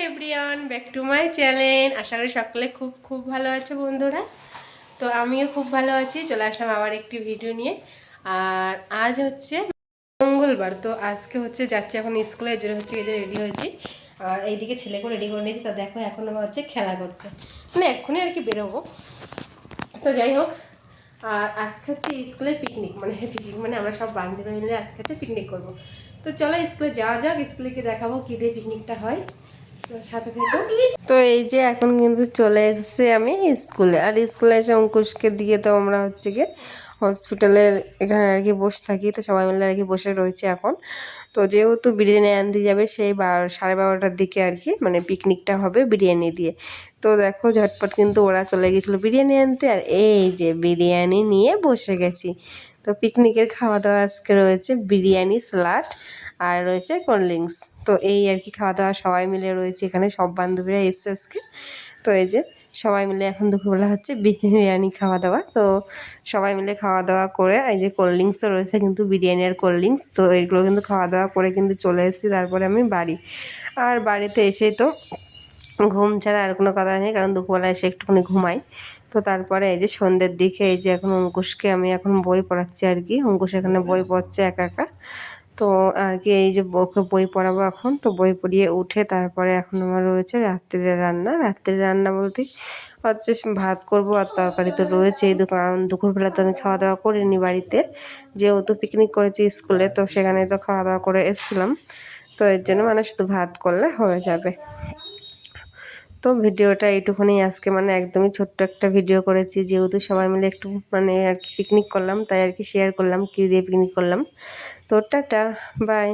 Everyone, back to my channel. আশা করি সকলে খুব খুব ভালো আছে বন্ধুরা। তো আমিও খুব ভালো আছি। চলে আসলাম আবার একটি ভিডিও নিয়ে। আর আজ হচ্ছে মঙ্গলবার, তো আজকে হচ্ছে যাচ্ছি এখন স্কুলে। এর জন্য হচ্ছে এই যে রেডি হয়েছি। আর এইদিকে ছেলেকে রেডি করে নিয়েছি। তো দেখো এখন আবার হচ্ছে খেলা করছে, মানে এক্ষুনি আর কি বেরোবো। তো যাই হোক, আর আজকে হচ্ছে স্কুলের পিকনিক, মানে আমরা সব বান্ধবী মিলে আজকে হচ্ছে পিকনিক করবো। তো চলো স্কুলে যাওয়া যাক। স্কুলে গিয়ে দেখাবো কী দিয়ে পিকনিকটা হয়, সাথে থেকো। তো এই যে এখন কিন্তু চলে এসেছি আমি স্কুলে। আর স্কুলে এসে অঙ্কুশকে দিয়ে তো আমরা হচ্ছে গিয়ে হসপিটালের এখানে আর কি বসে থাকি। তো সবাই মিলে আর কি বসে রয়েছে এখন। তো যেহেতু বিরিয়ানি আনতে যাবে সেই 12:30টার দিকে আর কি, মানে পিকনিকটা হবে বিরিয়ানি দিয়ে। তো দেখো ঝটপট কিন্তু ওরা চলে গেছিলো বিরিয়ানি আনতে, আর এই যে বিরিয়ানি নিয়ে বসে গেছি। তো পিকনিকের খাওয়া দাওয়া আজকে রয়েছে বিরিয়ানি, স্যালাড আর রয়েছে কোল্ড ড্রিঙ্কস। তো এই আর কি খাওয়া দাওয়া সবাই মিলে রয়েছে এখানে, সব বান্ধবীরা এসছে আজকে। তো এই যে সবাই মিলে এখন দুপুরবেলা হচ্ছে বিরিয়ানি খাওয়া দাওয়া। তো সবাই মিলে খাওয়া দাওয়া করে এই যে কোল্ড ড্রিঙ্কসও রয়েছে কিন্তু, বিরিয়ানি আর কোল্ড ড্রিঙ্কস। তো এইগুলো কিন্তু খাওয়া দাওয়া করে কিন্তু চলে এসেছি তারপরে আমি বাড়ি। আর বাড়িতে এসেই তো ঘুম ছাড়া আর কোনো কথা নেই, কারণ দুপুরবেলা এসে একটুখানি ঘুমাই। তো তারপরে এই যে সন্ধ্যের দিকে এই যে এখন অঙ্কুশকে আমি এখন বই পড়াচ্ছি আর কি। অঙ্কুশ এখানে বই পড়ছে একা একা। তো আর কি এই যে ওকে বই পড়াবো এখন। তো বই পড়িয়ে উঠে তারপরে এখন আমার রয়েছে রাত্রিরে রান্না। রাত্রিরে রান্না বলতে হচ্ছে ভাত করবো, আর তরকারি তো রয়েছে। কারণ দুপুরবেলা তো আমি খাওয়া দাওয়া করিনি বাড়িতে, যেহেতু পিকনিক করেছি স্কুলে, তো সেখানে তো খাওয়া দাওয়া করে এসেছিলাম। তো এর জন্য মানে শুধু ভাত করলে হয়ে যাবে। তো ভিডিওটা এইটুকুনি আজকে, মানে একদমই ছোট্ট একটা ভিডিও করেছি, যেহেতু সবাই মিলে একটু মানে আর কি পিকনিক করলাম, তাই আর কি শেয়ার করলাম কী দিয়ে পিকনিক করলাম। তো টাটা, বাই।